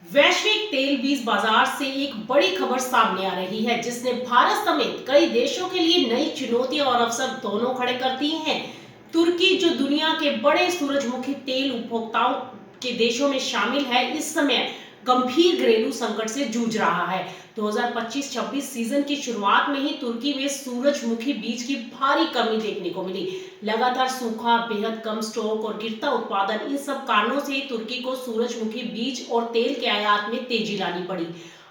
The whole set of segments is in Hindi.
वैश्विक तेल बीज बाजार से एक बड़ी खबर सामने आ रही है जिसने भारत समेत कई देशों के लिए नई चुनौतियां और अवसर दोनों खड़े कर दिए हैं। तुर्की जो दुनिया के बड़े सूरजमुखी तेल उपभोक्ताओं के देशों में शामिल है, इस समय गंभीर घरेलू संकट से जूझ रहा है। 2025-26 सीजन की शुरुआत में ही तुर्की में सूरजमुखी बीज की भारी कमी देखने को मिली। लगातार सूखा, बेहद कम स्टॉक और गिरता उत्पादन, इन सब कारणों से तुर्की को सूरजमुखी बीज और तेल के आयात में तेजी लानी पड़ी।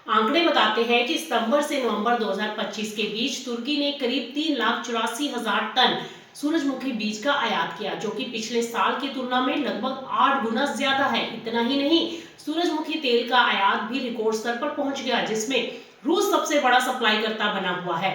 आंकड़े बताते हैं कि सितंबर से नवंबर 2025 के बीच तुर्की ने करीब 3,84,000 टन सूरजमुखी बीज का आयात किया, जो कि पिछले साल की तुलना में लगभग 8 गुना ज्यादा है। इतना ही नहीं, सूरजमुखी तेल का आयात भी रिकॉर्ड स्तर पर पहुंच गया, जिसमें रूस सबसे बड़ा सप्लाईकर्ता बना हुआ है।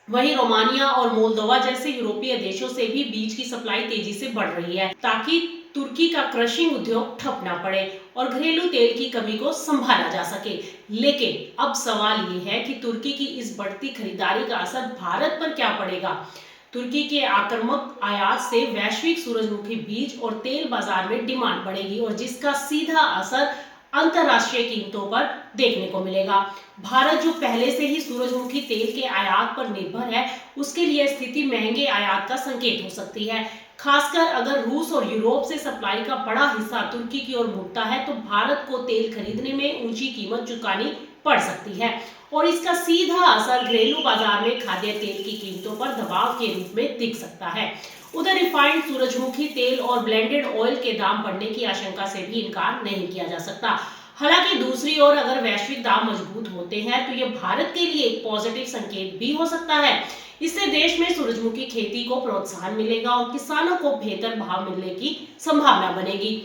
वहीं रोमानिया और मोल्दोवा जैसे यूरोपीय देशों से भी बीज की सप्लाई तेजी से बढ़ रही है, ताकि तुर्की का क्रशिंग उद्योग ठप ना पड़े और घरेलू तेल की कमी को संभाला जा सके। लेकिन अब सवाल ये है कि तुर्की की इस बढ़ती खरीदारी का असर भारत पर क्या पड़ेगा। तुर्की के आक्रामक आयात से वैश्विक सूरजमुखी बीज और तेल बाजार में डिमांड बढ़ेगी और जिसका सीधा असर अंतरराष्ट्रीय कीमतों पर देखने को मिलेगा। भारत जो पहले से ही सूरजमुखी तेल के आयात पर निर्भर है, उसके लिए स्थिति महंगे आयात का संकेत हो सकती है। खासकर अगर रूस और यूरोप से सप्लाई का बड़ा हिस्सा तुर्की की ओर मुड़ता है, तो भारत को तेल खरीदने में ऊंची कीमत चुकानी पड़ सकती है और इसका सीधा असर घरेलू बाजार में खाद्य तेल की कीमतों पर दबाव के रूप में दिख सकता है। उधर रिफाइंड सूरजमुखी तेल और ब्लेंडेड ऑयल के दाम बढ़ने की आशंका से भी इनकार नहीं किया जा सकता। हालांकि दूसरी ओर अगर वैश्विक दाम मजबूत होते हैं, तो ये भारत के लिए एक पॉजिटिव संकेत भी हो सकता है। इससे देश में सूरजमुखी खेती को प्रोत्साहन मिलेगा और किसानों को बेहतर भाव मिलने की संभावना बनेगी।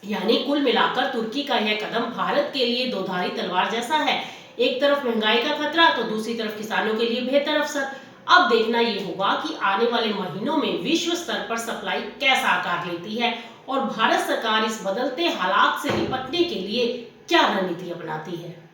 यानी कुल मिलाकर तुर्की का यह कदम भारत के लिए दोधारी तलवार जैसा है। एक तरफ महंगाई का खतरा, तो दूसरी तरफ किसानों के लिए बेहतर अवसर। अब देखना ये होगा कि आने वाले महीनों में विश्व स्तर पर सप्लाई कैसा आकार लेती है और भारत सरकार इस बदलते हालात से निपटने के लिए क्या रणनीति अपनाती है।